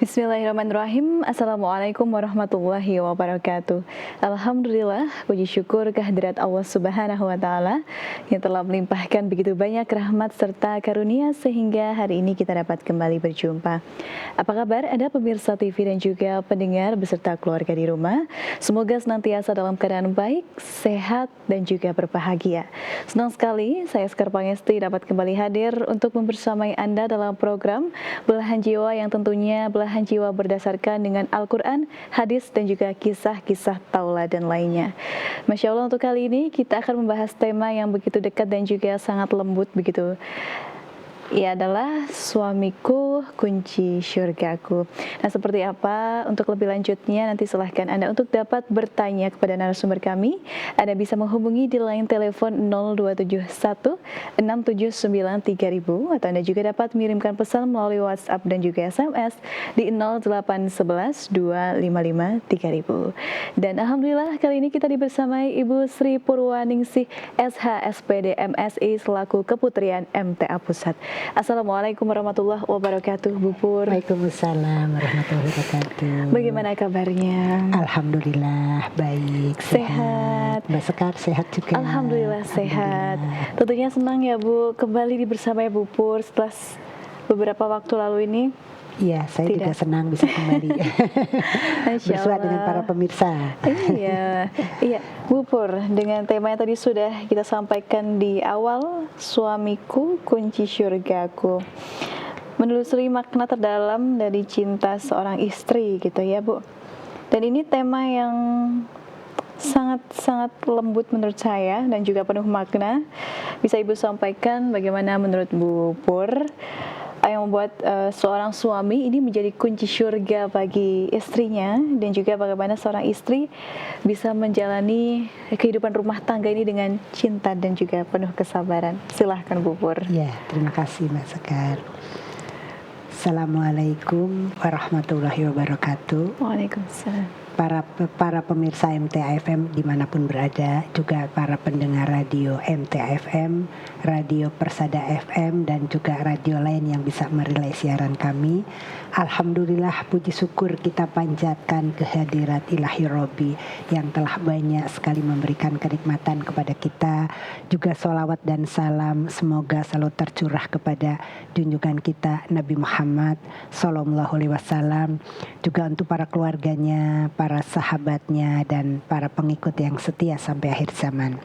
Bismillahirrahmanirrahim. Assalamualaikum warahmatullahi wabarakatuh. Alhamdulillah, puji syukur kehadirat Allah Subhanahu wa taala yang telah melimpahkan begitu banyak rahmat serta karunia sehingga hari ini kita dapat kembali berjumpa. Apa kabar Anda pemirsa TV dan juga pendengar beserta keluarga di rumah? Semoga senantiasa dalam keadaan baik, sehat dan juga berbahagia. Senang sekali saya Sekar Pangesti dapat kembali hadir untuk membersamai Anda dalam program Belahan Jiwa yang tentunya belahan jiwa berdasarkan dengan Al-Quran, hadis dan juga kisah-kisah tauladan lainnya. Masya Allah, untuk kali ini kita akan membahas tema yang begitu dekat dan juga sangat lembut begitu. Ia adalah suamiku kunci syurgaku. Nah, seperti apa untuk lebih lanjutnya nanti silahkan Anda untuk dapat bertanya kepada narasumber kami. Anda bisa menghubungi di line telepon 0271 679 3000 atau Anda juga dapat mengirimkan pesan melalui WhatsApp dan juga SMS di 0811 255 3000. Dan alhamdulillah kali ini kita dibersamai Ibu Sri Purwaningsih SH SPD MSI selaku Keputrian MTA Pusat. Assalamualaikum warahmatullahi wabarakatuh, Bu Pur. Waalaikumsalam warahmatullahi wabarakatuh. Bagaimana kabarnya? Alhamdulillah baik, sehat. Mbak Sekar sehat juga. Alhamdulillah sehat. Tentunya senang ya Bu kembali bersama Bu Pur setelah beberapa waktu lalu ini. Iya, saya juga senang bisa kembali bersua dengan para pemirsa. Iya, Bu Pur, dengan tema yang tadi sudah kita sampaikan di awal, suamiku kunci syurgaku. Menelusuri makna terdalam dari cinta seorang istri gitu ya Bu. Dan ini tema yang sangat lembut menurut saya dan juga penuh makna. Bisa Ibu sampaikan bagaimana menurut Bu Pur yang membuat seorang suami ini menjadi kunci syurga bagi istrinya, dan juga bagaimana seorang istri bisa menjalani kehidupan rumah tangga ini dengan cinta dan juga penuh kesabaran. Silahkan Bu Pur. Ya, terima kasih Mbak Sekar. Assalamualaikum warahmatullahi wabarakatuh. Waalaikumsalam. Para pemirsa MTA FM dimanapun berada, juga para pendengar radio MTA FM, radio Persada FM, dan juga radio lain yang bisa merelay siaran kami. Alhamdulillah, puji syukur kita panjatkan kehadirat Ilahi Robbi yang telah banyak sekali memberikan kenikmatan kepada kita. Juga sholawat dan salam semoga selalu tercurah kepada junjungan kita Nabi Muhammad Sallallahu Alaihi Wasallam, juga untuk para keluarganya, para sahabatnya, dan para pengikut yang setia sampai akhir zaman.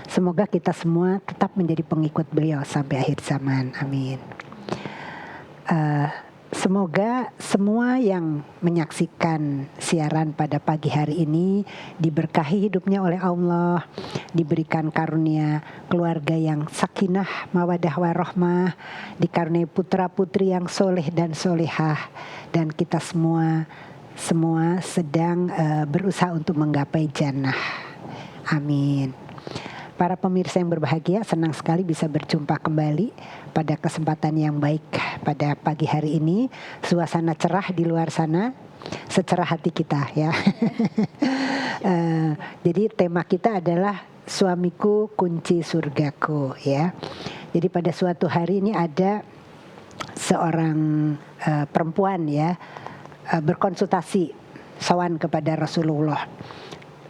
Semoga kita semua tetap menjadi pengikut beliau sampai akhir zaman. Amin. Semoga semua yang menyaksikan siaran pada pagi hari ini diberkahi hidupnya oleh Allah, diberikan karunia keluarga yang sakinah, mawadah warahmah, dikaruniai putra putri yang soleh dan solehah, dan kita semua sedang berusaha untuk menggapai jannah. Amin. Para pemirsa yang berbahagia, senang sekali bisa berjumpa kembali pada kesempatan yang baik pada pagi hari ini. Suasana cerah di luar sana, secerah hati kita ya. Jadi tema kita adalah suamiku kunci surgaku ya. Jadi pada suatu hari ini ada seorang perempuan ya, berkonsultasi sawan kepada Rasulullah,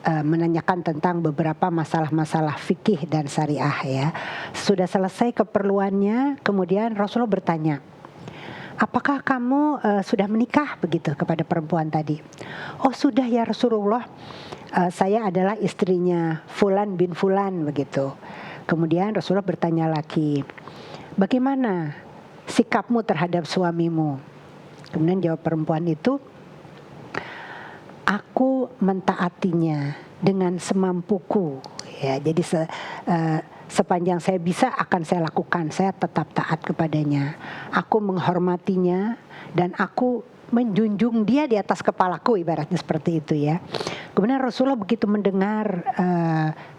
menanyakan tentang beberapa masalah-masalah fikih dan syariah ya. Sudah selesai keperluannya, kemudian Rasulullah bertanya, apakah kamu sudah menikah, begitu kepada perempuan tadi. Oh sudah ya Rasulullah, saya adalah istrinya Fulan bin Fulan, begitu. Kemudian Rasulullah bertanya lagi, bagaimana sikapmu terhadap suamimu? Kemudian jawab perempuan itu, aku mentaatinya dengan semampuku ya. Jadi sepanjang saya bisa akan saya lakukan, saya tetap taat kepadanya. Aku menghormatinya dan aku menjunjung dia di atas kepalaku, ibaratnya seperti itu ya. Kemudian Rasulullah begitu mendengar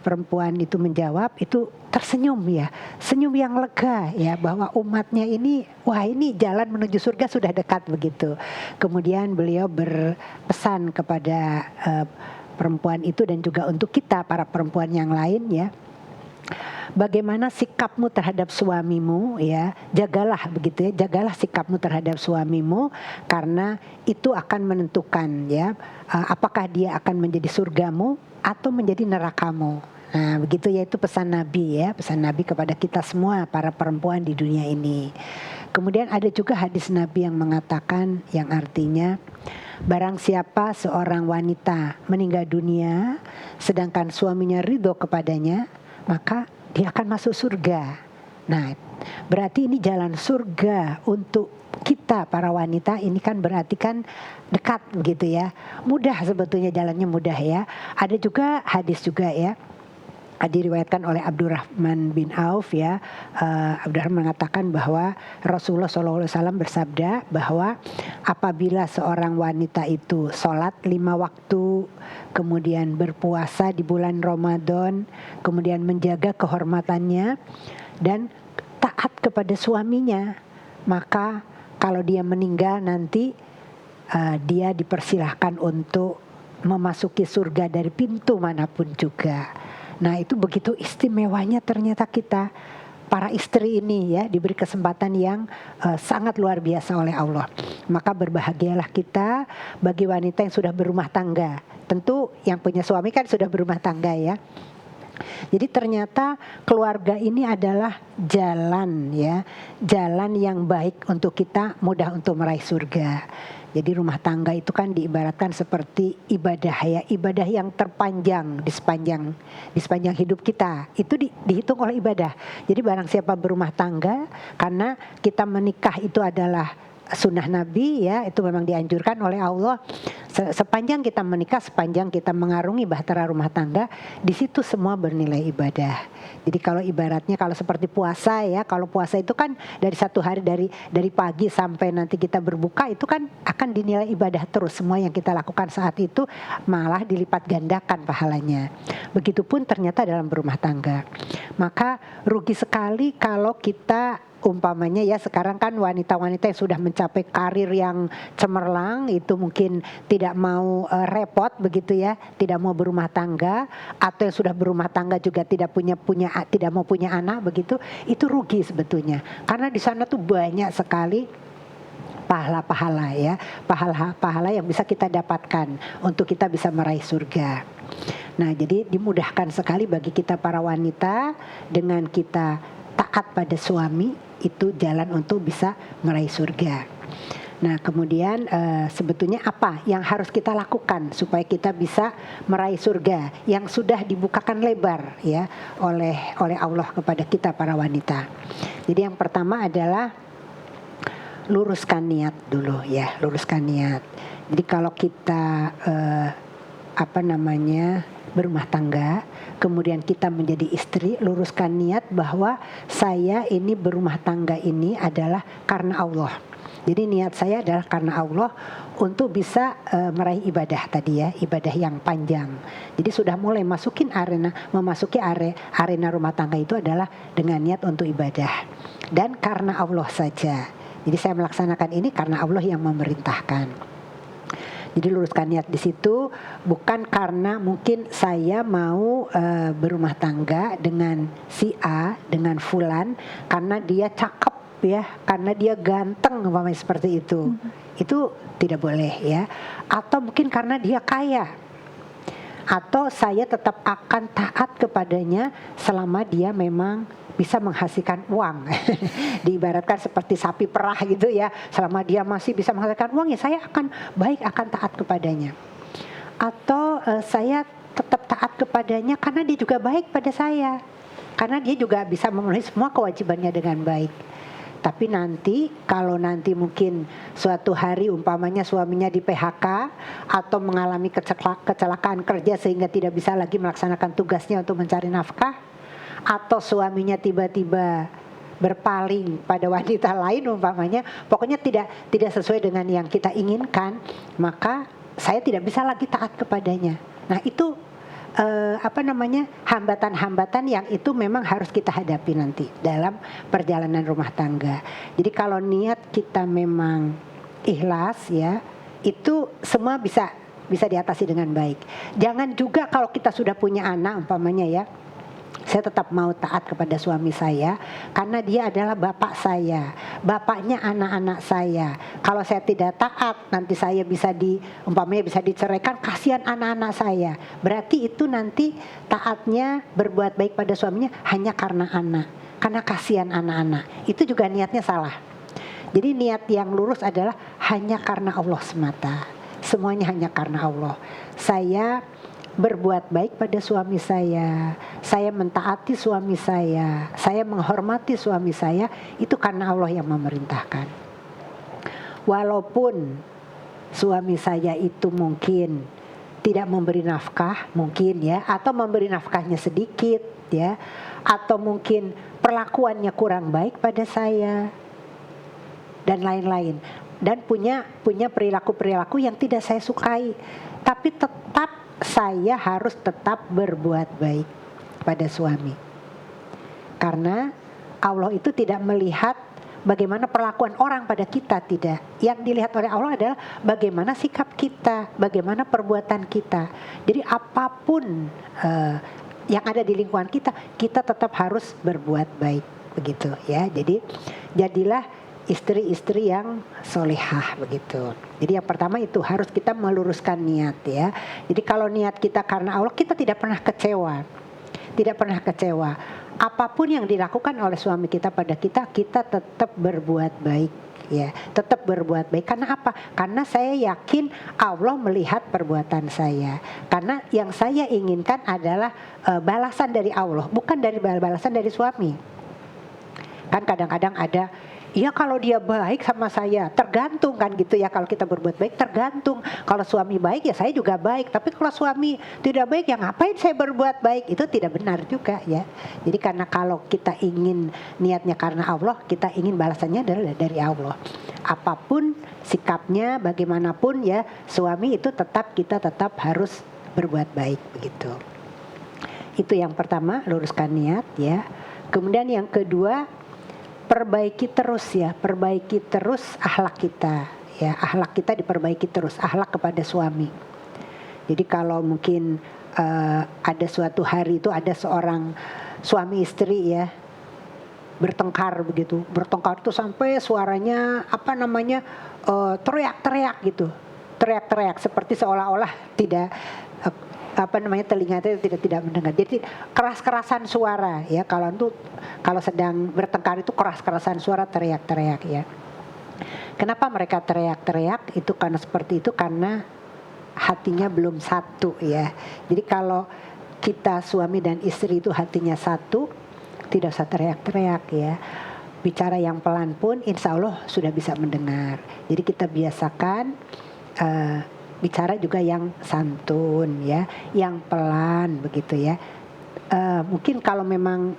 perempuan itu menjawab, itu tersenyum ya, senyum yang lega ya, bahwa umatnya ini, wah ini jalan menuju surga sudah dekat begitu. Kemudian beliau berpesan kepada perempuan itu dan juga untuk kita para perempuan yang lain ya, bagaimana sikapmu terhadap suamimu ya, jagalah begitu ya, jagalah sikapmu terhadap suamimu karena itu akan menentukan ya apakah dia akan menjadi surgamu atau menjadi nerakamu. Nah begitu ya, itu pesan Nabi ya, pesan Nabi kepada kita semua para perempuan di dunia ini. Kemudian ada juga hadis Nabi yang mengatakan, yang artinya barang siapa seorang wanita meninggal dunia sedangkan suaminya ridho kepadanya, maka dia akan masuk surga. Nah, berarti ini jalan surga untuk kita para wanita ini kan berarti kan dekat begitu ya. Mudah sebetulnya, jalannya mudah ya. Ada juga hadis juga ya, diriwayatkan oleh Abdurrahman bin Auf ya. Abdurrahman mengatakan bahwa Rasulullah SAW bersabda bahwa apabila seorang wanita itu sholat 5 waktu, kemudian berpuasa di bulan Ramadan, kemudian menjaga kehormatannya dan taat kepada suaminya, maka kalau dia meninggal nanti dia dipersilahkan untuk memasuki surga dari pintu manapun juga. Nah itu begitu istimewanya ternyata kita para istri ini ya, diberi kesempatan yang sangat luar biasa oleh Allah. Maka berbahagialah kita bagi wanita yang sudah berumah tangga. Tentu yang punya suami kan sudah berumah tangga ya. Jadi ternyata keluarga ini adalah jalan ya, jalan yang baik untuk kita mudah untuk meraih surga. Jadi rumah tangga itu kan diibaratkan seperti ibadah ya, ibadah yang terpanjang di sepanjang hidup kita. Itu dihitung oleh ibadah. Jadi barang siapa berumah tangga, karena kita menikah itu adalah sunnah Nabi ya, itu memang dianjurkan oleh Allah. Sepanjang kita menikah, sepanjang kita mengarungi bahtera rumah tangga, di situ semua bernilai ibadah. Jadi kalau ibaratnya kalau seperti puasa ya, kalau puasa itu kan dari satu hari, dari pagi sampai nanti kita berbuka itu kan akan dinilai ibadah terus. Semua yang kita lakukan saat itu malah dilipat gandakan pahalanya. Begitupun ternyata dalam berumah tangga. Maka rugi sekali kalau kita umpamanya ya, sekarang kan wanita-wanita yang sudah mencapai karir yang cemerlang itu mungkin tidak mau repot begitu ya, tidak mau berumah tangga, atau yang sudah berumah tangga juga tidak mau punya anak begitu, itu rugi sebetulnya. Karena di sana tuh banyak sekali pahala-pahala ya, pahala-pahala yang bisa kita dapatkan untuk kita bisa meraih surga. Nah, jadi dimudahkan sekali bagi kita para wanita dengan kita taat pada suami, itu jalan untuk bisa meraih surga. Nah kemudian sebetulnya apa yang harus kita lakukan supaya kita bisa meraih surga yang sudah dibukakan lebar ya oleh Allah kepada kita para wanita. Jadi yang pertama adalah luruskan niat dulu ya, luruskan niat. Jadi kalau kita berumah tangga, kemudian kita menjadi istri, luruskan niat bahwa saya ini berumah tangga ini adalah karena Allah. Jadi niat saya adalah karena Allah untuk bisa meraih ibadah tadi ya, ibadah yang panjang. Jadi sudah mulai memasuki arena rumah tangga itu adalah dengan niat untuk ibadah dan karena Allah saja. Jadi saya melaksanakan ini karena Allah yang memerintahkan. Jadi luruskan niat di situ, bukan karena mungkin saya mau berumah tangga dengan si A, dengan fulan karena dia cakep ya, karena dia ganteng umpamanya seperti itu. Itu tidak boleh ya. Atau mungkin karena dia kaya. Atau saya tetap akan taat kepadanya selama dia memang bisa menghasilkan uang. Diibaratkan seperti sapi perah gitu ya. Selama dia masih bisa menghasilkan uang ya saya akan taat kepadanya. Atau saya tetap taat kepadanya karena dia juga baik pada saya. Karena dia juga bisa memenuhi semua kewajibannya dengan baik. Tapi nanti kalau nanti mungkin suatu hari umpamanya suaminya di PHK atau mengalami kecelakaan kerja sehingga tidak bisa lagi melaksanakan tugasnya untuk mencari nafkah, atau suaminya tiba-tiba berpaling pada wanita lain umpamanya, pokoknya tidak sesuai dengan yang kita inginkan, maka saya tidak bisa lagi taat kepadanya. Nah itu hambatan-hambatan yang itu memang harus kita hadapi nanti dalam perjalanan rumah tangga. Jadi kalau niat kita memang ikhlas ya, itu semua bisa diatasi dengan baik. Jangan juga kalau kita sudah punya anak umpamanya ya, Saya tetap mau taat kepada suami saya karena dia adalah bapak saya, bapaknya anak-anak saya. Kalau saya tidak taat, nanti saya umpamanya bisa diceraikan, kasihan anak-anak saya. Berarti itu nanti taatnya berbuat baik pada suaminya hanya karena anak, karena kasihan anak-anak. Itu juga niatnya salah. Jadi niat yang lurus adalah hanya karena Allah semata. Semuanya hanya karena Allah. Saya berbuat baik pada suami saya mentaati suami saya menghormati suami saya, itu karena Allah yang memerintahkan. Walaupun suami saya itu mungkin tidak memberi nafkah, mungkin ya, atau memberi nafkahnya sedikit ya, atau mungkin perlakuannya kurang baik pada saya dan lain-lain, dan punya perilaku-perilaku yang tidak saya sukai, tapi tetap saya harus tetap berbuat baik pada suami. Karena Allah itu tidak melihat bagaimana perlakuan orang pada kita, tidak. Yang dilihat oleh Allah adalah bagaimana sikap kita, bagaimana perbuatan kita. Jadi apapun yang ada di lingkungan kita tetap harus berbuat baik, begitu ya. Jadi jadilah istri-istri yang solehah, begitu. Jadi yang pertama itu harus kita meluruskan niat ya. Jadi kalau niat kita karena Allah, kita tidak pernah kecewa. Tidak pernah kecewa. Apapun yang dilakukan oleh suami kita pada kita tetap berbuat baik ya. Tetap berbuat baik. Karena apa? Karena saya yakin Allah melihat perbuatan saya. Karena yang saya inginkan adalah balasan dari Allah, bukan dari balasan dari suami. Kan kadang-kadang ada, ya kalau dia baik sama saya, tergantung kan gitu ya. Kalau kita berbuat baik tergantung. Kalau suami baik ya saya juga baik. Tapi kalau suami tidak baik ya ngapain saya berbuat baik? Itu tidak benar juga ya. Jadi karena kalau kita ingin niatnya karena Allah, kita ingin balasannya adalah dari Allah. Apapun sikapnya, bagaimanapun ya, suami itu kita tetap harus berbuat baik, begitu. Itu yang pertama, luruskan niat ya. Kemudian yang kedua, perbaiki terus akhlak kita ya. Akhlak kita diperbaiki terus, akhlak kepada suami. Jadi kalau mungkin ada suatu hari itu ada seorang suami istri ya bertengkar begitu, bertengkar itu sampai suaranya teriak-teriak gitu, teriak-teriak seperti seolah-olah tidak telinga itu tidak mendengar. Jadi keras-kerasan suara ya, kalau sedang bertengkar itu keras-kerasan suara, teriak-teriak ya. Kenapa mereka teriak-teriak? Itu karena seperti itu, karena hatinya belum satu ya. Jadi kalau kita suami dan istri itu hatinya satu, tidak usah teriak-teriak ya. Bicara yang pelan pun insya Allah sudah bisa mendengar. Jadi kita biasakan bicara juga yang santun ya, yang pelan begitu ya. Mungkin kalau memang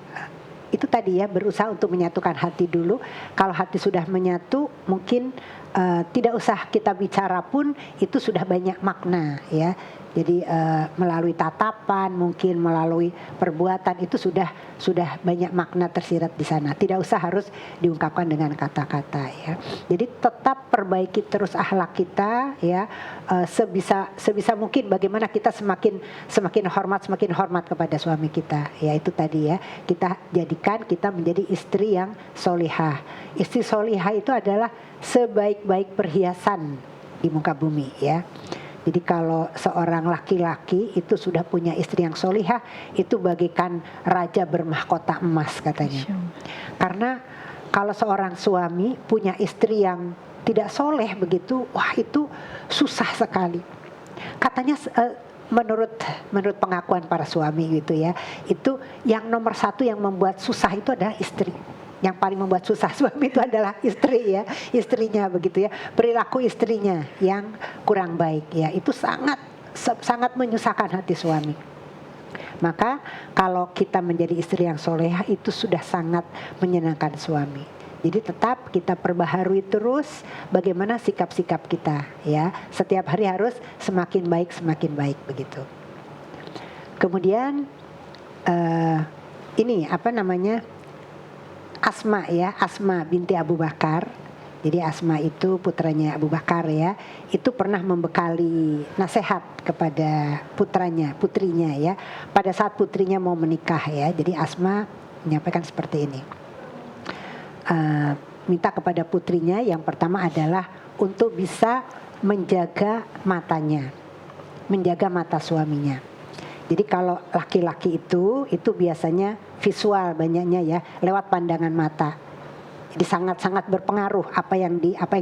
itu tadi ya, berusaha untuk menyatukan hati dulu. Kalau hati sudah menyatu, mungkin tidak usah kita bicara pun itu sudah banyak makna ya. Jadi melalui tatapan, mungkin melalui perbuatan itu sudah banyak makna tersirat di sana. Tidak usah harus diungkapkan dengan kata-kata ya. Jadi tetap perbaiki terus akhlak kita ya, sebisa mungkin bagaimana kita semakin hormat kepada suami kita. Ya itu tadi ya, kita menjadi istri yang solihah. Istri solihah itu adalah sebaik-baik perhiasan di muka bumi ya. Jadi kalau seorang laki-laki itu sudah punya istri yang solihah, itu bagaikan raja bermahkota emas katanya. Karena kalau seorang suami punya istri yang tidak soleh begitu, wah itu susah sekali. Katanya menurut pengakuan para suami gitu ya, itu yang nomor satu yang membuat susah itu adalah istri. Yang paling membuat susah suami itu adalah istrinya begitu ya. Perilaku istrinya yang kurang baik ya, itu sangat menyusahkan hati suami. Maka kalau kita menjadi istri yang solehah itu sudah sangat menyenangkan suami. Jadi tetap kita perbaharui terus bagaimana sikap-sikap kita ya. Setiap hari harus semakin baik begitu. Kemudian Asma binti Abu Bakar Jadi Asma itu putranya Abu Bakar ya, itu pernah membekali nasihat kepada putrinya ya, pada saat putrinya mau menikah ya. Jadi Asma menyampaikan seperti ini, minta kepada putrinya yang pertama adalah untuk bisa menjaga matanya, menjaga mata suaminya. Jadi kalau laki-laki itu biasanya visual banyaknya ya, lewat pandangan mata. Jadi sangat-sangat berpengaruh apa yang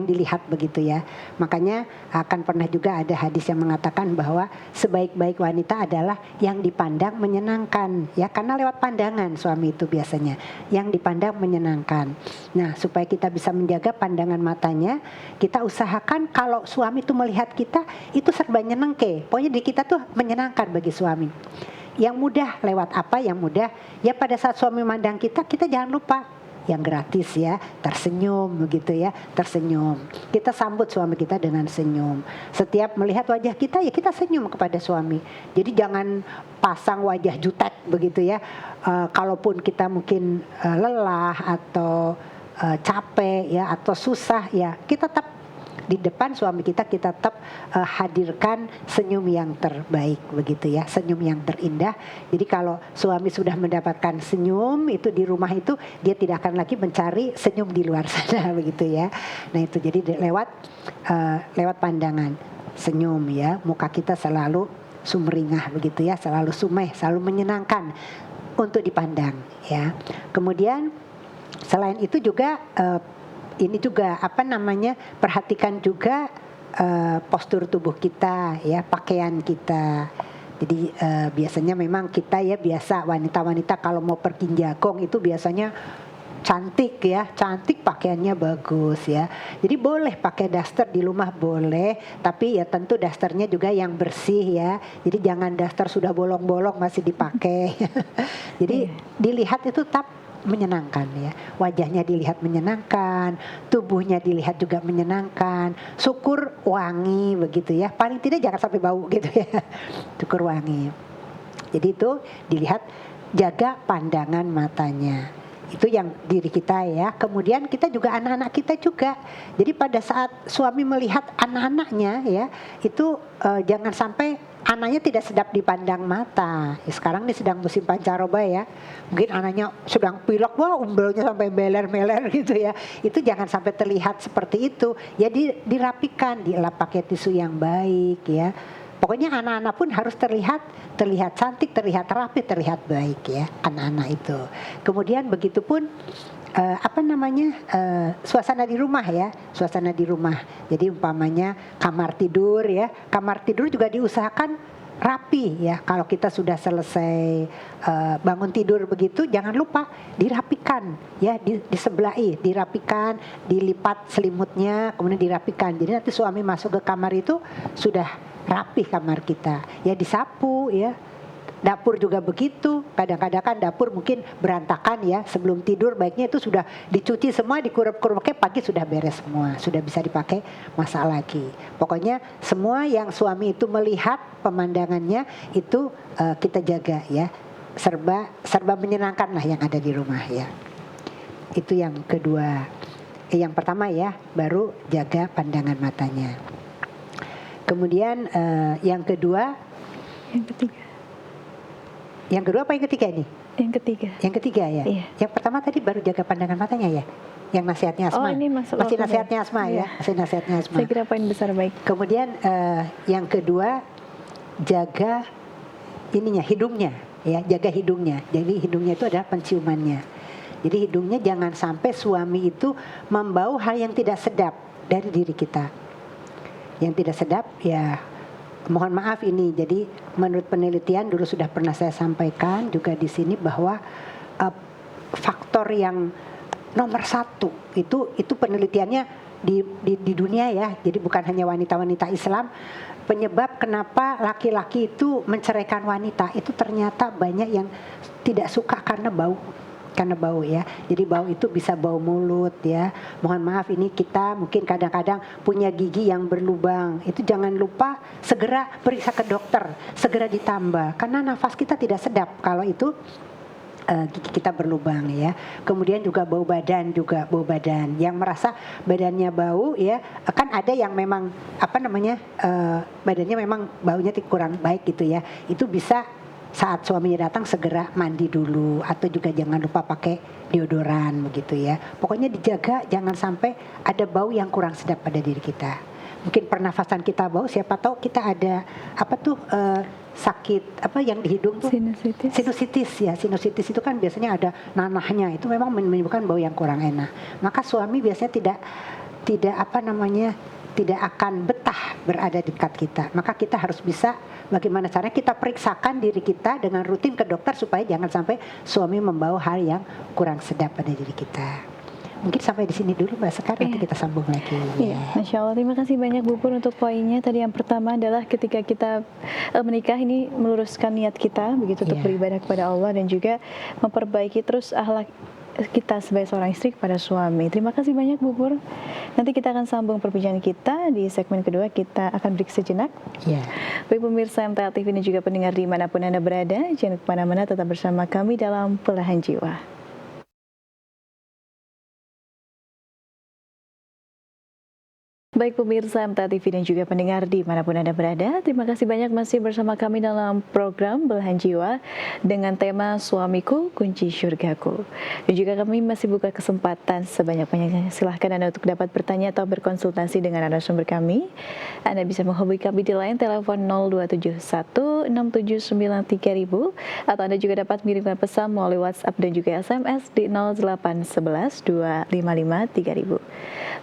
dilihat begitu ya. Makanya akan pernah juga ada hadis yang mengatakan bahwa sebaik-baik wanita adalah yang dipandang menyenangkan ya, karena lewat pandangan suami itu biasanya yang dipandang menyenangkan. Nah, supaya kita bisa menjaga pandangan matanya, kita usahakan kalau suami itu melihat kita itu serba nyenengke. Pokoknya di kita tuh menyenangkan bagi suami. Yang mudah lewat apa? Yang mudah ya pada saat suami mandang kita jangan lupa yang gratis ya, tersenyum begitu ya, tersenyum. Kita sambut suami kita dengan senyum. Setiap melihat wajah kita ya kita senyum kepada suami. Jadi jangan pasang wajah jutek begitu ya. Kalaupun kita mungkin lelah atau capek ya atau susah ya, kita tetap di depan suami kita tetap hadirkan senyum yang terbaik begitu ya, senyum yang terindah. Jadi kalau suami sudah mendapatkan senyum itu di rumah itu, dia tidak akan lagi mencari senyum di luar sana begitu ya. Nah itu jadi lewat pandangan senyum ya, muka kita selalu sumringah begitu ya, selalu sumeh, selalu menyenangkan untuk dipandang ya. Kemudian selain itu juga ini juga perhatikan juga postur tubuh kita ya, pakaian kita. Jadi biasanya memang kita ya biasa wanita-wanita kalau mau pergi jagong itu biasanya cantik ya, cantik pakaiannya bagus ya. Jadi boleh pakai daster di rumah boleh, tapi ya tentu dasternya juga yang bersih ya. Jadi jangan daster sudah bolong-bolong masih dipakai. Jadi dilihat itu tetap menyenangkan ya, wajahnya dilihat menyenangkan, tubuhnya dilihat juga menyenangkan, syukur wangi begitu ya, paling tidak jangan sampai bau gitu ya, syukur wangi. Jadi itu dilihat, jaga pandangan matanya, itu yang diri kita ya. Kemudian kita juga anak-anak kita juga, jadi pada saat suami melihat anak-anaknya ya, itu jangan sampai anaknya tidak sedap dipandang mata. Ya, sekarang ini sedang musim pancaroba ya. Mungkin anaknya sedang pilek, wah umbelnya sampai meler-meler gitu ya. Itu jangan sampai terlihat seperti itu. Ya dirapikan, dilap pakai tisu yang baik ya. Pokoknya anak-anak pun harus terlihat cantik, terlihat rapi, terlihat baik ya, anak-anak itu. Kemudian begitupun suasana di rumah ya, suasana di rumah. Jadi umpamanya kamar tidur ya, kamar tidur juga diusahakan rapi ya. Kalau kita sudah selesai bangun tidur begitu, jangan lupa dirapikan ya, disebelahi, dirapikan, dilipat selimutnya, kemudian dirapikan. Jadi nanti suami masuk ke kamar itu sudah rapi kamar kita. Ya disapu ya. Dapur juga begitu, kadang-kadang kan dapur mungkin berantakan ya, sebelum tidur baiknya itu sudah dicuci semua, dikurep-kurep, pagi sudah beres semua, sudah bisa dipakai masak lagi. Pokoknya semua yang suami itu melihat pemandangannya itu kita jaga ya, serba menyenangkan lah yang ada di rumah ya. Itu yang kedua, yang pertama ya, baru jaga pandangan matanya. Kemudian yang kedua, yang kedua apa yang ketiga ini? Yang ketiga ya. Iya. Yang pertama tadi baru jaga pandangan matanya ya. Yang nasihatnya Asma. Oh, ini masih nasihatnya Asma ya. Masih nasihatnya Asma. Saya kira poin besar baik. Kemudian yang kedua jaga ininya, hidungnya ya, jaga hidungnya. Jadi hidungnya itu adalah penciumannya. Jadi hidungnya jangan sampai suami itu membau hal yang tidak sedap dari diri kita. Yang tidak sedap ya, mohon maaf ini. Jadi menurut penelitian dulu sudah pernah saya sampaikan juga di sini bahwa faktor yang nomor satu itu penelitiannya di dunia ya. Jadi bukan hanya wanita-wanita Islam, penyebab kenapa laki-laki itu menceraikan wanita itu ternyata banyak yang tidak suka karena bau. Karena bau ya, jadi bau itu bisa bau mulut ya. Mohon maaf ini kita mungkin kadang-kadang punya gigi yang berlubang, itu jangan lupa segera periksa ke dokter, segera ditambah karena nafas kita tidak sedap kalau itu gigi kita berlubang ya. Kemudian juga bau badan yang merasa badannya bau ya, kan ada yang memang badannya memang baunya kurang baik gitu ya. Itu bisa saat suaminya datang segera mandi dulu, atau juga jangan lupa pakai deodoran begitu ya. Pokoknya dijaga jangan sampai ada bau yang kurang sedap pada diri kita. Mungkin pernafasan kita bau, siapa tahu kita ada sakit yang di hidung tuh, sinusitis itu kan biasanya ada nanahnya, itu memang menimbulkan bau yang kurang enak. Maka suami biasanya tidak akan betah berada dekat kita. Maka kita harus bisa bagaimana caranya kita periksakan diri kita dengan rutin ke dokter supaya jangan sampai suami membawa hal yang kurang sedap pada diri kita. Mungkin sampai di sini dulu Mbak Sekar, nanti kita sambung lagi. Iya, Masya Allah, terima kasih banyak Bu Pur untuk poinnya. Tadi yang pertama adalah ketika kita menikah ini meluruskan niat kita begitu untuk beribadah kepada Allah, dan juga memperbaiki terus akhlak kita sebagai seorang istri kepada suami. Terima kasih banyak Bu Pur. Nanti kita akan sambung perbincangan kita di segmen kedua. Kita akan break sejenak. Baik pemirsa MTA TV dan juga pendengar dimanapun Anda berada, jangan kemana-mana, tetap bersama kami dalam Belahan Jiwa. Baik pemirsa MTA TV dan juga pendengar dimanapun Anda berada, terima kasih banyak masih bersama kami dalam program Belahan Jiwa dengan tema Suamiku Kunci Syurgaku. Dan juga kami masih buka kesempatan sebanyak-banyaknya. Silahkan Anda untuk dapat bertanya atau berkonsultasi dengan narasumber kami. Anda bisa menghubungi kami di line telepon 02716793.000, atau Anda juga dapat mengirimkan pesan melalui WhatsApp dan juga SMS di 08112553.000.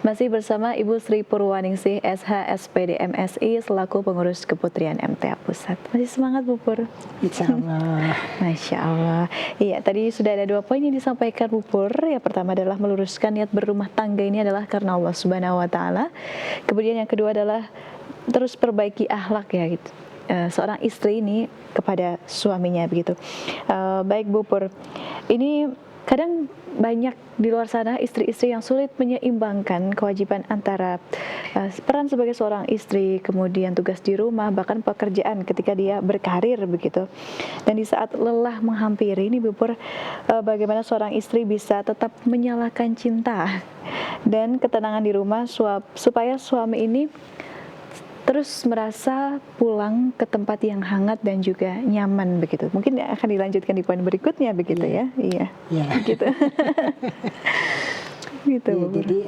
Masih bersama Ibu Sri Purwaningsih SH SPD MSI selaku pengurus Keputrian MTA Pusat. Masih semangat Bu Pur? Insya Allah. Masya Allah. Iya, tadi sudah ada 2 poin yang disampaikan Bu Pur. Yang pertama adalah meluruskan niat berumah tangga ini adalah karena Allah Subhanahu Wa Taala. Kemudian yang kedua adalah terus perbaiki akhlak ya gitu. Seorang istri ini kepada suaminya begitu. Baik Bu Pur, ini kadang banyak di luar sana istri-istri yang sulit menyeimbangkan kewajiban antara peran sebagai seorang istri, kemudian tugas di rumah, bahkan pekerjaan ketika dia berkarir begitu. Dan di saat lelah menghampiri ini Bu Pur, bagaimana seorang istri bisa tetap menyalakan cinta dan ketenangan di rumah supaya suami ini terus merasa pulang ke tempat yang hangat dan juga nyaman begitu. Mungkin akan dilanjutkan di poin berikutnya begitu ya. Iya. Gitu. Gitu. Ya, jadi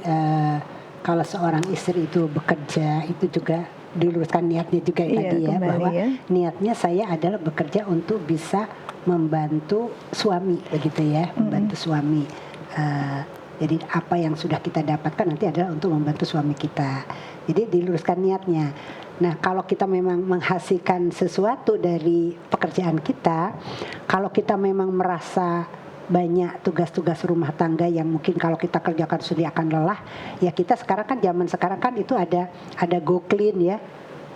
kalau seorang istri itu bekerja, itu juga diluruskan niatnya juga tadi ya, bahwa niatnya saya adalah bekerja untuk bisa membantu suami begitu ya, membantu suami. Jadi apa yang sudah kita dapatkan nanti adalah untuk membantu suami kita. Jadi diluruskan niatnya. Nah, kalau kita memang menghasilkan sesuatu dari pekerjaan kita, kalau kita memang merasa banyak tugas-tugas rumah tangga yang mungkin kalau kita kerjakan sudah akan lelah, ya kita sekarang kan zaman sekarang kan itu ada Go Clean ya.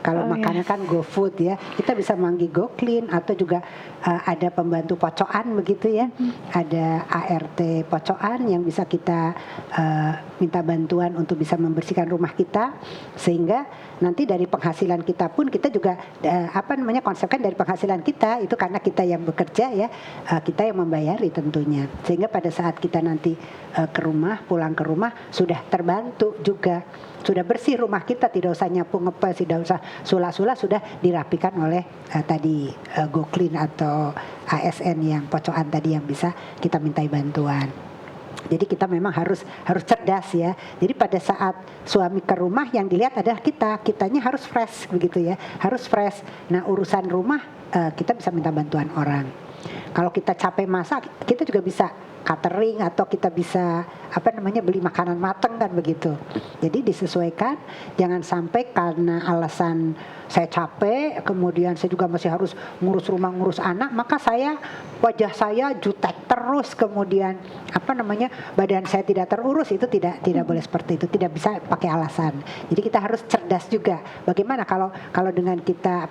Kalau makannya kan GoFood ya, kita bisa manggil Go Clean, atau juga ada pembantu pocokan begitu ya, ada ART pocokan yang bisa kita minta bantuan untuk bisa membersihkan rumah kita, sehingga nanti dari penghasilan kita pun kita juga konsepkan dari penghasilan kita itu karena kita yang bekerja ya, kita yang membayari tentunya, sehingga pada saat kita nanti pulang ke rumah sudah terbantu juga. Sudah bersih rumah kita, tidak usah nyapu ngepel, tidak usah sula-sula, sudah dirapikan oleh Go Clean atau ASN yang pocokan tadi yang bisa kita mintai bantuan. Jadi kita memang harus cerdas ya. Jadi pada saat suami ke rumah yang dilihat adalah kitanya harus fresh begitu ya, harus fresh. Nah, urusan rumah kita bisa minta bantuan orang. Kalau kita capek masak, kita juga bisa catering, atau kita bisa beli makanan matang kan begitu. Jadi disesuaikan, jangan sampai karena alasan saya capek, kemudian saya juga masih harus ngurus rumah, ngurus anak, maka wajah saya jutek terus, kemudian badan saya tidak terurus. Itu tidak boleh seperti itu, tidak bisa pakai alasan. Jadi kita harus cerdas juga. Bagaimana kalau dengan kita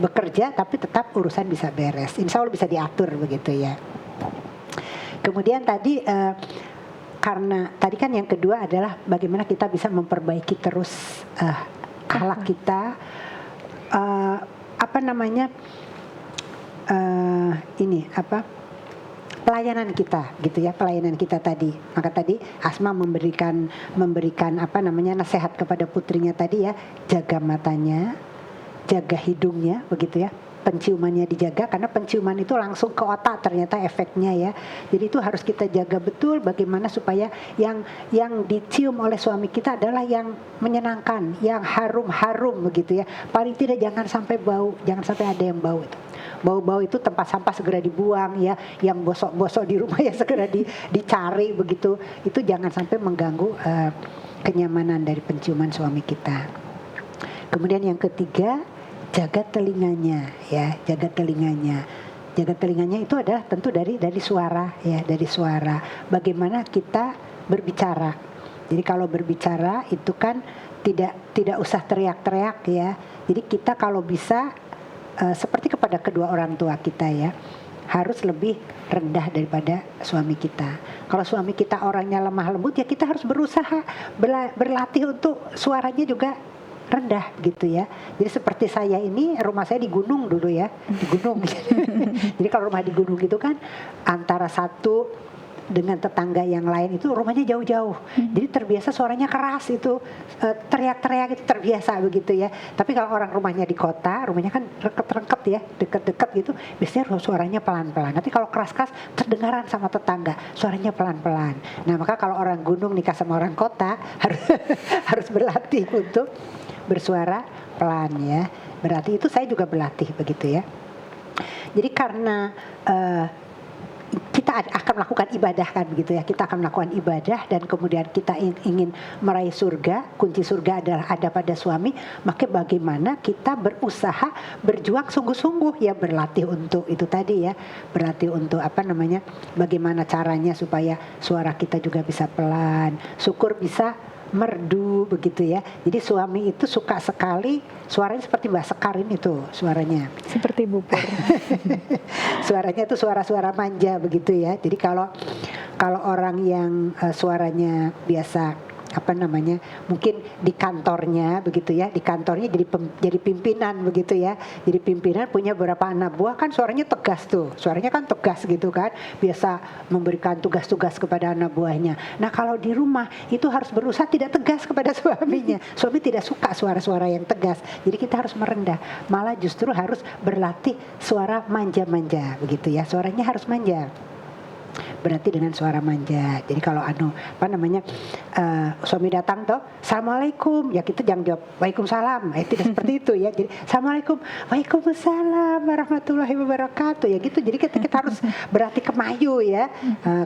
bekerja tapi tetap urusan bisa beres, insya Allah bisa diatur begitu ya. Kemudian tadi karena tadi kan yang kedua adalah bagaimana kita bisa memperbaiki terus akhlak kita, pelayanan kita gitu ya, pelayanan kita tadi. Maka tadi Asma memberikan nasihat kepada putrinya tadi ya, jaga matanya, jaga hidungnya begitu ya, penciumannya dijaga karena penciuman itu langsung ke otak ternyata efeknya ya. Jadi itu harus kita jaga betul bagaimana supaya yang dicium oleh suami kita adalah yang menyenangkan, yang harum-harum begitu ya. Paling tidak jangan sampai bau, jangan sampai ada yang bau itu. Bau-bau itu tempat sampah segera dibuang ya, yang bosok-bosok di rumah ya segera dicari begitu. Itu jangan sampai mengganggu kenyamanan dari penciuman suami kita. Kemudian yang ketiga, jaga telinganya ya, jaga telinganya. Jaga telinganya itu adalah tentu dari suara ya, dari suara. Bagaimana kita berbicara. Jadi kalau berbicara itu kan tidak usah teriak-teriak ya. Jadi kita kalau bisa seperti kepada kedua orang tua kita ya, harus lebih rendah daripada suami kita. Kalau suami kita orangnya lemah lembut ya kita harus berusaha berlatih untuk suaranya juga rendah gitu ya. Jadi seperti saya ini, rumah saya di gunung dulu ya, di gunung. Jadi kalau rumah di gunung itu kan antara satu dengan tetangga yang lain itu rumahnya jauh-jauh. Jadi terbiasa suaranya keras itu, teriak-teriak itu terbiasa begitu ya. Tapi kalau orang rumahnya di kota, rumahnya kan rengket-rengket ya, deket-deket gitu, biasanya suaranya pelan-pelan. Nanti kalau keras-keras terdengaran sama tetangga, suaranya pelan-pelan. Nah maka kalau orang gunung nikah sama orang kota harus berlatih untuk bersuara pelan ya. Berarti itu saya juga berlatih begitu ya. Jadi karena kita akan melakukan ibadah kan begitu ya. Kita akan melakukan ibadah dan kemudian kita ingin meraih surga. Kunci surga adalah ada pada suami. Maka bagaimana kita berusaha berjuang sungguh-sungguh ya, berlatih untuk itu tadi ya. Berlatih untuk bagaimana caranya supaya suara kita juga bisa pelan. Syukur bisa merdu begitu ya. Jadi suami itu suka sekali suaranya seperti Mbak Sekarin itu suaranya. Seperti Bu Pur. Suaranya itu suara-suara manja begitu ya. Jadi kalau orang yang suaranya biasa mungkin di kantornya begitu ya, di kantornya jadi pimpinan begitu ya, jadi pimpinan punya beberapa anak buah kan suaranya tegas tuh, suaranya kan tegas gitu kan, biasa memberikan tugas-tugas kepada anak buahnya. Nah kalau di rumah itu harus berusaha tidak tegas kepada suaminya, suami tidak suka suara-suara yang tegas, jadi kita harus merendah, malah justru harus berlatih suara manja-manja begitu ya, suaranya harus manja. Berarti dengan suara manja. Jadi kalau suami datang tuh, assalamualaikum, ya kita jangan jawab waalaikumsalam, tidak seperti itu ya. Jadi assalamualaikum, waalaikumsalam warahmatullahi wabarakatuh, ya gitu. Jadi kita harus berarti kemayu ya.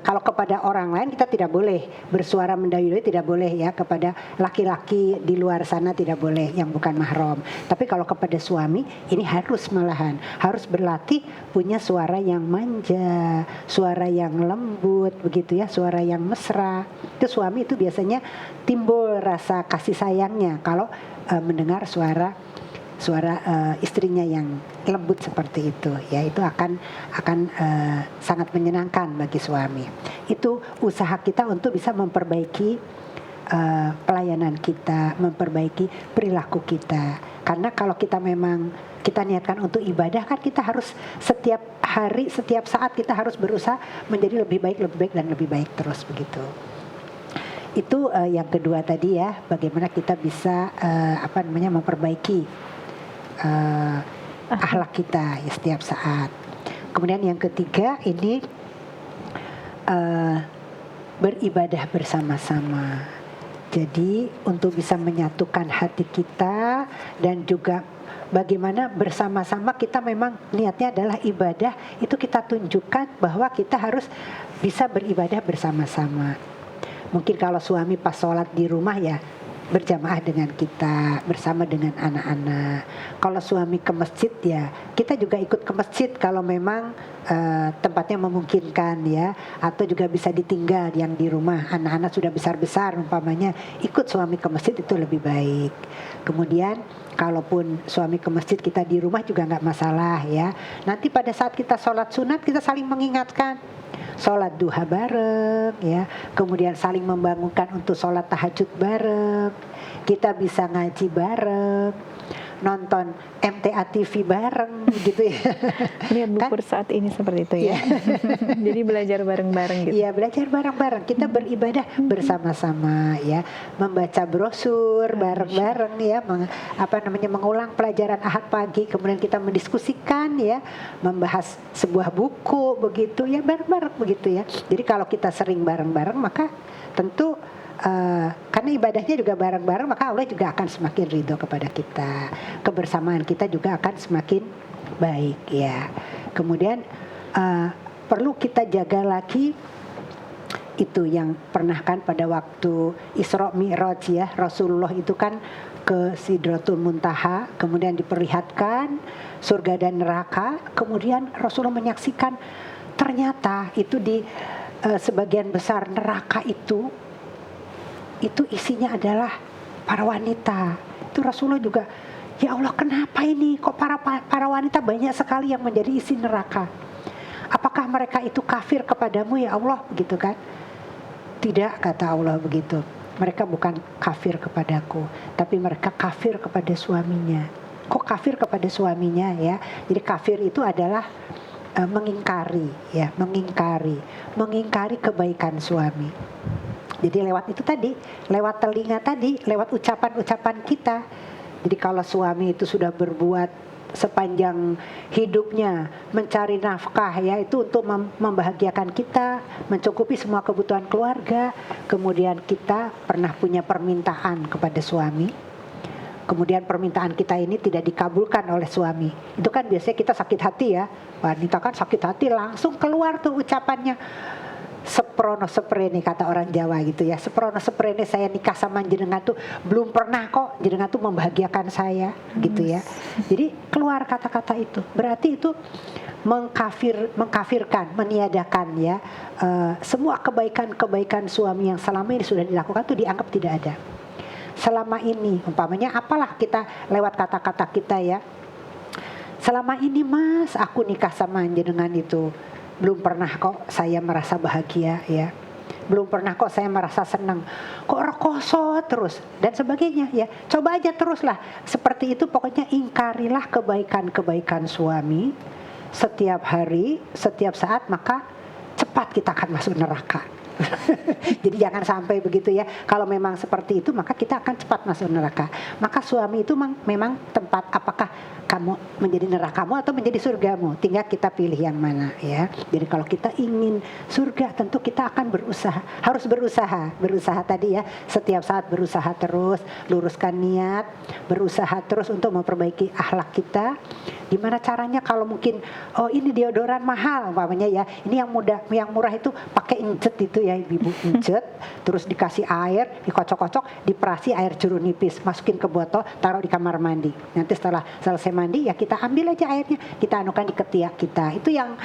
Kalau kepada orang lain kita tidak boleh bersuara mendahului, tidak boleh ya, kepada laki-laki di luar sana tidak boleh yang bukan mahram. Tapi kalau kepada suami ini malahan harus berlatih punya suara yang manja, suara yang lembut begitu ya, suara yang mesra. Itu suami itu biasanya timbul rasa kasih sayangnya kalau mendengar suara istrinya yang lembut seperti itu ya. Itu akan sangat menyenangkan bagi suami. Itu usaha kita untuk bisa memperbaiki pelayanan kita, memperbaiki perilaku kita. Karena kalau kita memang kita niatkan untuk ibadah kan kita harus setiap hari, setiap saat kita harus berusaha menjadi lebih baik dan lebih baik terus begitu. Itu yang kedua tadi ya, bagaimana kita bisa memperbaiki akhlak kita ya setiap saat. Kemudian yang ketiga ini beribadah bersama-sama. Jadi untuk bisa menyatukan hati kita dan juga bagaimana bersama-sama kita memang niatnya adalah ibadah, itu kita tunjukkan bahwa kita harus bisa beribadah bersama-sama. Mungkin kalau suami pas sholat di rumah ya berjamaah dengan kita, bersama dengan anak-anak. Kalau suami ke masjid ya kita juga ikut ke masjid kalau memang tempatnya memungkinkan ya, atau juga bisa ditinggal yang di rumah, anak-anak sudah besar-besar umpamanya, ikut suami ke masjid itu lebih baik. Kemudian kalaupun suami ke masjid kita di rumah juga nggak masalah ya. Nanti pada saat kita sholat sunat kita saling mengingatkan, sholat duha bareng ya, kemudian saling membangunkan untuk sholat tahajud bareng, kita bisa ngaji bareng. nonton MTA TV bareng gitu ya. Lihat Bu Pur saat ini seperti itu ya. Jadi belajar bareng-bareng gitu. Iya, belajar bareng-bareng. Kita beribadah bersama-sama ya, membaca brosur bareng-bareng ya, mengulang pelajaran Ahad pagi, kemudian kita mendiskusikan ya, membahas sebuah buku begitu ya, bareng-bareng begitu ya. Jadi kalau kita sering bareng-bareng maka tentu karena ibadahnya juga bareng-bareng, maka Allah juga akan semakin ridho kepada kita. Kebersamaan kita juga akan semakin baik ya. Kemudian perlu kita jaga lagi itu yang pernah kan pada waktu Isra Mi'raj ya, Rasulullah itu kan ke Sidratul Muntaha, kemudian diperlihatkan surga dan neraka, kemudian Rasulullah menyaksikan ternyata itu di sebagian besar neraka itu isinya adalah para wanita. Itu Rasulullah juga, ya Allah kenapa ini kok para wanita banyak sekali yang menjadi isi neraka? Apakah mereka itu kafir kepadamu ya Allah, begitu kan? Tidak, kata Allah begitu. Mereka bukan kafir kepadaku, tapi mereka kafir kepada suaminya. Kok kafir kepada suaminya ya? Jadi kafir itu adalah mengingkari ya, mengingkari kebaikan suami. Jadi lewat itu tadi, lewat telinga tadi, lewat ucapan-ucapan kita. Jadi kalau suami itu sudah berbuat sepanjang hidupnya mencari nafkah ya, itu untuk membahagiakan kita, mencukupi semua kebutuhan keluarga. Kemudian kita pernah punya permintaan kepada suami, kemudian permintaan kita ini tidak dikabulkan oleh suami. Itu kan biasanya kita sakit hati ya, wanita kan sakit hati langsung keluar tuh ucapannya. Seprono seprene kata orang Jawa gitu ya. Seprono seprene saya nikah sama jenengan tuh belum pernah kok jenengan tuh membahagiakan saya gitu ya. Jadi keluar kata-kata itu. Berarti itu mengkafirkan, meniadakan ya semua kebaikan-kebaikan suami yang selama ini sudah dilakukan tuh dianggap tidak ada. Selama ini umpamanya apalah kita lewat kata-kata kita ya. Selama ini Mas aku nikah sama jenengan itu belum pernah kok saya merasa bahagia ya. Belum pernah kok saya merasa senang. Kok rekoso terus dan sebagainya ya. Coba aja teruslah seperti itu, pokoknya ingkarilah kebaikan-kebaikan suami setiap hari, setiap saat, maka cepat kita akan masuk neraka. Jadi jangan sampai begitu ya. Kalau memang seperti itu maka kita akan cepat masuk neraka. Maka suami itu memang tempat, apakah kamu menjadi nerakamu atau menjadi surgamu, tinggal kita pilih yang mana ya. Jadi kalau kita ingin surga tentu kita akan harus berusaha tadi ya, setiap saat berusaha terus, luruskan niat, berusaha terus untuk memperbaiki akhlak kita. Gimana caranya? Kalau mungkin ini deodoran mahal umpamanya ya, ini yang murah itu pakai injet itu ya ibu, injet terus dikasih air, dikocok-kocok, diperasi air jeruk nipis, masukin ke botol, taruh di kamar mandi. Nanti setelah selesai mandi ya kita ambil aja airnya, kita anukan di ketiak kita. Itu yang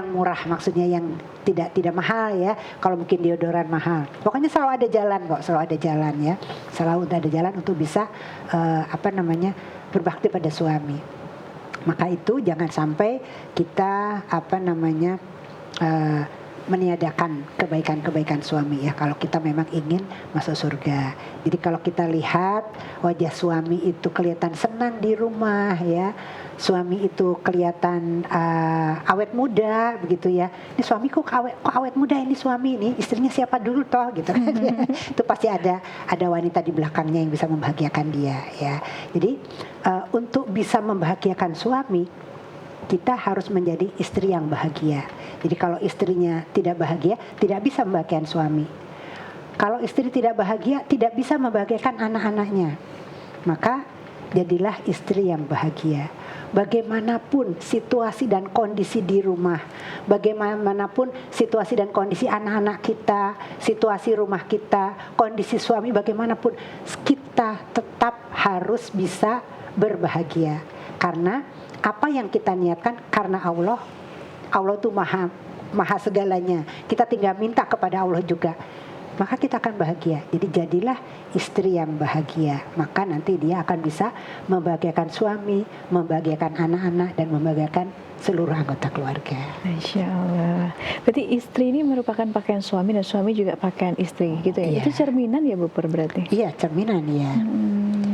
murah, maksudnya yang tidak mahal ya. Kalau mungkin deodoran mahal, pokoknya selalu ada jalan kok, selalu ada jalan ya, selalu ada jalan untuk bisa berbakti pada suami. Maka itu jangan sampai kita meniadakan kebaikan-kebaikan suami ya, kalau kita memang ingin masuk surga. Jadi kalau kita lihat wajah suami itu kelihatan senang di rumah ya, suami itu kelihatan awet muda begitu ya. Ini suamiku kok awet muda ini suami ini, istrinya siapa dulu toh gitu kan. Itu pasti ada wanita di belakangnya yang bisa membahagiakan dia ya. Jadi untuk bisa membahagiakan suami, kita harus menjadi istri yang bahagia. Jadi kalau istrinya tidak bahagia, tidak bisa membahagiakan suami. Kalau istri tidak bahagia, tidak bisa membahagiakan anak-anaknya. Maka jadilah istri yang bahagia. Bagaimanapun situasi dan kondisi di rumah, bagaimanapun situasi dan kondisi anak-anak kita, situasi rumah kita, kondisi suami, bagaimanapun kita tetap harus bisa berbahagia. Karena apa yang kita niatkan karena Allah itu maha segalanya. Kita tinggal minta kepada Allah juga, maka kita akan bahagia. Jadi jadilah istri yang bahagia, maka nanti dia akan bisa membahagiakan suami, membahagiakan anak-anak, dan membahagiakan seluruh anggota keluarga. Masya Allah. Berarti istri ini merupakan pakaian suami dan suami juga pakaian istri gitu ya. Iya. Itu cerminan ya Bu Pur berarti? Iya, cerminan ya.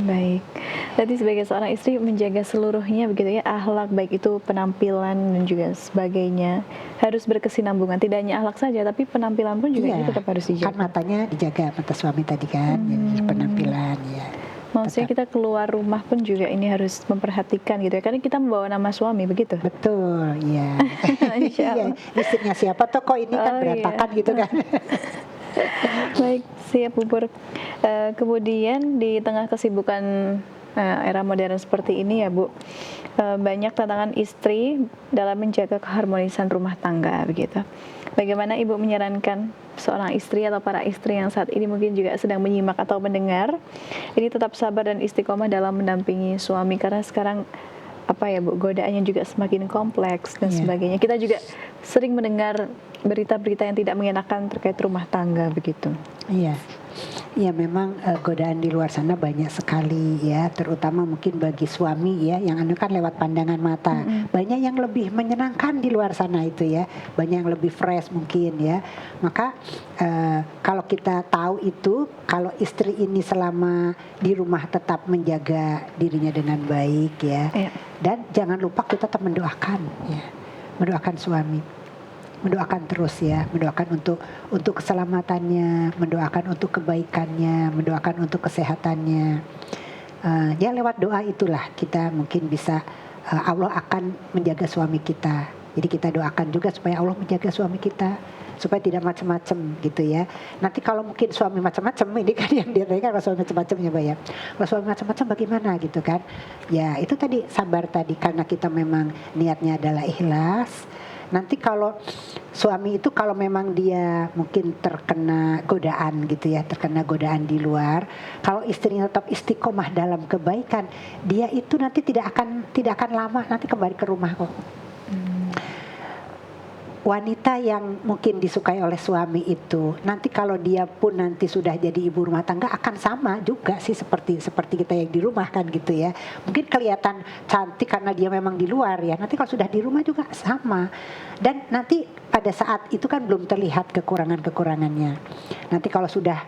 Baik. Berarti sebagai seorang istri menjaga seluruhnya begitu ya, akhlak baik itu penampilan dan juga sebagainya harus berkesinambungan. Tidak hanya akhlak saja, tapi penampilan pun juga Iya, ini tetap harus kan dijaga. matanya dijaga, mata suami tadi kan, jadi penampilan ya. Maksudnya kita keluar rumah pun juga ini harus memperhatikan gitu ya, karena kita membawa nama suami begitu. Betul, iya. Insya Iya, Allah. istrinya siapa toh kok ini kan Oh, berantakan iya. gitu kan. Baik, siap Bu Pur. Kemudian di tengah kesibukan era modern seperti ini ya Bu, banyak tantangan istri dalam menjaga keharmonisan rumah tangga begitu. Bagaimana Ibu menyarankan seorang istri atau para istri yang saat ini mungkin juga sedang menyimak atau mendengar, ini tetap sabar dan istiqomah dalam mendampingi suami, karena sekarang apa ya Bu, godaannya juga semakin kompleks dan Iya. sebagainya. Kita juga sering mendengar berita-berita yang tidak mengenakan terkait rumah tangga begitu. Iya, iya memang godaan di luar sana banyak sekali ya, terutama mungkin bagi suami ya, yang anu kan lewat pandangan mata. Banyak yang lebih menyenangkan di luar sana itu ya, banyak yang lebih fresh mungkin ya. Maka kalau kita tahu itu, kalau istri ini selama di rumah tetap menjaga dirinya dengan baik ya, Iya. dan jangan lupa kita tetap mendoakan ya, mendoakan suami. Mendoakan terus ya, mendoakan untuk keselamatannya, mendoakan untuk kebaikannya, mendoakan untuk kesehatannya. Ya lewat doa itulah kita mungkin bisa Allah akan menjaga suami kita. Jadi kita doakan juga supaya Allah menjaga suami kita, supaya tidak macam-macam gitu ya. Nanti kalau mungkin suami macam-macam, ini kan yang dia kan kalau suami macam-macam ya Mbak ya. Kalau suami macam-macam bagaimana gitu kan? Ya itu tadi sabar tadi, karena kita memang niatnya adalah ikhlas. Nanti kalau suami itu kalau memang dia mungkin terkena godaan gitu ya, terkena godaan di luar, kalau istrinya tetap istiqomah dalam kebaikan, dia itu nanti tidak akan lama nanti kembali ke rumah kok. Wanita yang mungkin disukai oleh suami itu, nanti kalau dia pun nanti sudah jadi ibu rumah tangga akan sama juga sih seperti kita yang di rumah kan gitu ya. Mungkin kelihatan cantik karena dia memang di luar ya. Nanti kalau sudah di rumah juga sama. Dan nanti pada saat itu kan belum terlihat kekurangan-kekurangannya. Nanti kalau sudah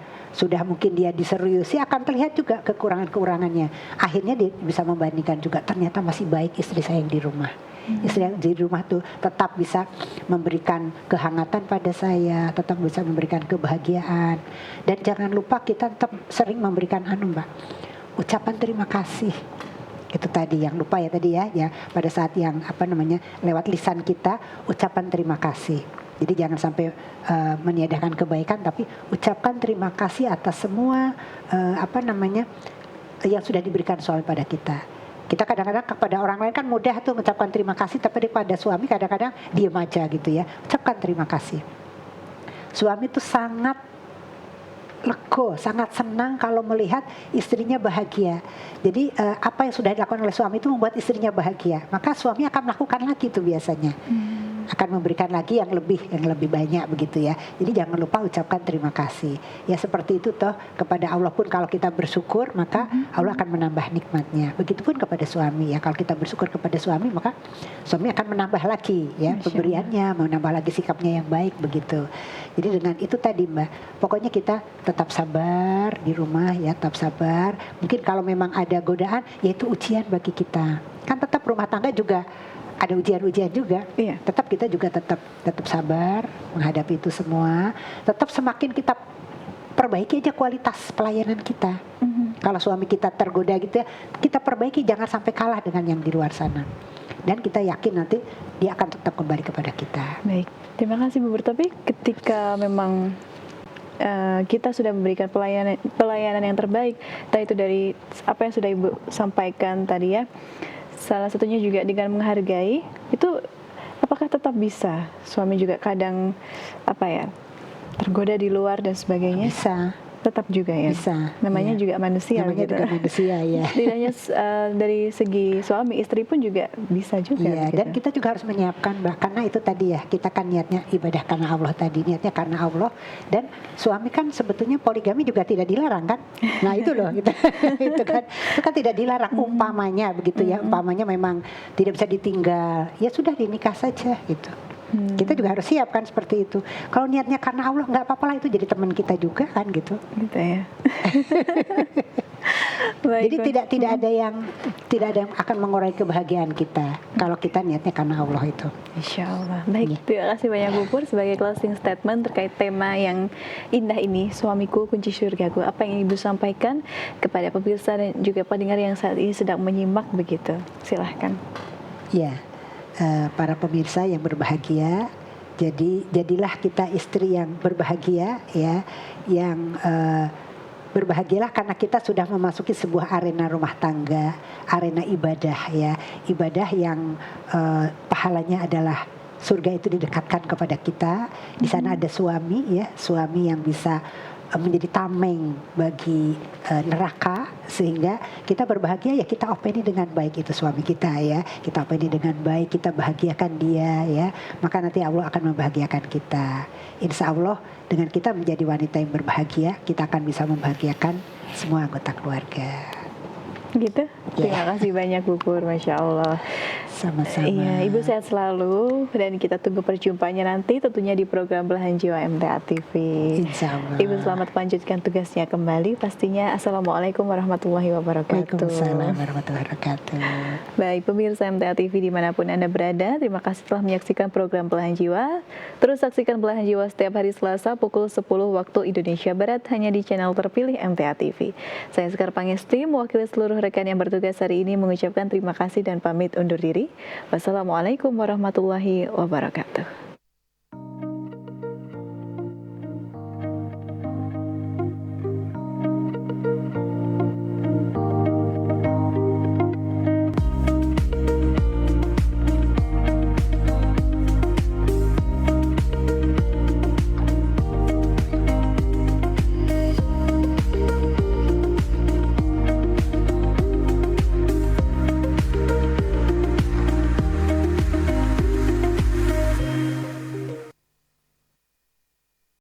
mungkin dia diseriusi akan terlihat juga kekurangan-kekurangannya. Akhirnya dia bisa membandingkan juga, ternyata masih baik istri saya yang di rumah. Istri yang di rumah tuh tetap bisa memberikan kehangatan pada saya, tetap bisa memberikan kebahagiaan. Dan jangan lupa kita tetap sering memberikan Mbak, ucapan terima kasih. Itu tadi yang lupa ya tadi ya pada saat yang lewat lisan kita ucapan terima kasih. Jadi jangan sampai meniadakan kebaikan, tapi ucapkan terima kasih atas semua yang sudah diberikan suami pada kita. Kita kadang-kadang kepada orang lain kan mudah tuh mengucapkan terima kasih, tapi pada suami kadang-kadang diam aja gitu ya. Ucapkan terima kasih. Suami itu sangat lego, sangat senang kalau melihat istrinya bahagia. Jadi apa yang sudah dilakukan oleh suami itu membuat istrinya bahagia. Maka suami akan melakukan lagi itu biasanya. Akan memberikan lagi yang lebih banyak begitu ya. Jadi jangan lupa ucapkan terima kasih. Ya seperti itu toh, kepada Allah pun kalau kita bersyukur maka Allah akan menambah nikmatnya. Begitupun kepada suami ya. Kalau kita bersyukur kepada suami maka suami akan menambah lagi ya pemberiannya, menambah lagi sikapnya yang baik begitu. Jadi dengan itu tadi Mbak, pokoknya kita tetap sabar di rumah ya, tetap sabar. Mungkin kalau memang ada godaan, yaitu ujian bagi kita. Kan tetap rumah tangga juga ada ujian-ujian juga. Iya. Tetap kita juga tetap sabar menghadapi itu semua. Tetap semakin kita perbaiki aja kualitas pelayanan kita. Kalau suami kita tergoda gitu ya, kita perbaiki, jangan sampai kalah dengan yang di luar sana. Dan kita yakin nanti dia akan tetap kembali kepada kita. Baik, terima kasih Bu. Tapi ketika memang kita sudah memberikan pelayanan yang terbaik, entah itu dari apa yang sudah Ibu sampaikan tadi ya, salah satunya juga dengan menghargai, itu apakah tetap bisa suami juga kadang tergoda di luar dan sebagainya? Bisa. Tetap juga ya. Bisa. Namanya iya. juga manusia. Namanya gitu. juga manusia ya. Tidak hanya dari segi suami, istri pun juga bisa juga. Iya, begitu. dan kita juga harus menyiapkan Mbak, karena itu tadi ya, kita kan niatnya ibadah karena Allah tadi, niatnya karena Allah. Dan suami kan sebetulnya poligami juga tidak dilarang kan. Nah itu loh, itu kan tidak dilarang, umpamanya begitu ya, umpamanya memang tidak bisa ditinggal, ya sudah dinikah saja gitu. Kita juga harus siap kan seperti itu. Kalau niatnya karena Allah nggak apa-apa lah, itu jadi teman kita juga kan gitu. Gitu ya. Baik, Jadi tidak ada yang akan mengurangi kebahagiaan kita kalau kita niatnya karena Allah itu. Insya Allah. Baik, Iya. terima kasih banyak Bu Pur sebagai closing statement terkait tema yang indah ini, suamiku kunci surgaku. Apa yang Ibu sampaikan kepada pemirsa dan juga pendengar yang saat ini sedang menyimak begitu? Silahkan. Ya, para pemirsa yang berbahagia, jadilah kita istri yang berbahagia ya, yang berbahagialah karena kita sudah memasuki sebuah arena rumah tangga, arena ibadah ya, ibadah yang pahalanya adalah surga itu didekatkan kepada kita. Di sana ada suami ya, suami yang bisa menjadi tameng bagi neraka, sehingga kita berbahagia ya, kita openi dengan baik itu suami kita ya, kita openi dengan baik, kita bahagiakan dia ya, maka nanti Allah akan membahagiakan kita. Insya Allah dengan kita menjadi wanita yang berbahagia, kita akan bisa membahagiakan semua anggota keluarga. Gitu. Terima kasih banyak Bu Pur, Masya Allah. Sama-sama. Iya, Ibu sehat selalu dan kita tunggu perjumpaannya nanti tentunya di program Belahan Jiwa MTA TV. Insya Allah. Ibu selamat melanjutkan tugasnya kembali. Pastinya Assalamualaikum warahmatullahi wabarakatuh. Waalaikumsalam warahmatullahi wabarakatuh. Baik, pemirsa MTA TV dimanapun Anda berada, terima kasih telah menyaksikan program Belahan Jiwa. Terus saksikan Belahan Jiwa setiap hari Selasa pukul 10 waktu Indonesia Barat hanya di channel terpilih MTA TV. Saya Sekar Pangesti, mewakili seluruh rekan yang bertugas hari ini mengucapkan terima kasih dan pamit undur diri. Wassalamualaikum warahmatullahi wabarakatuh.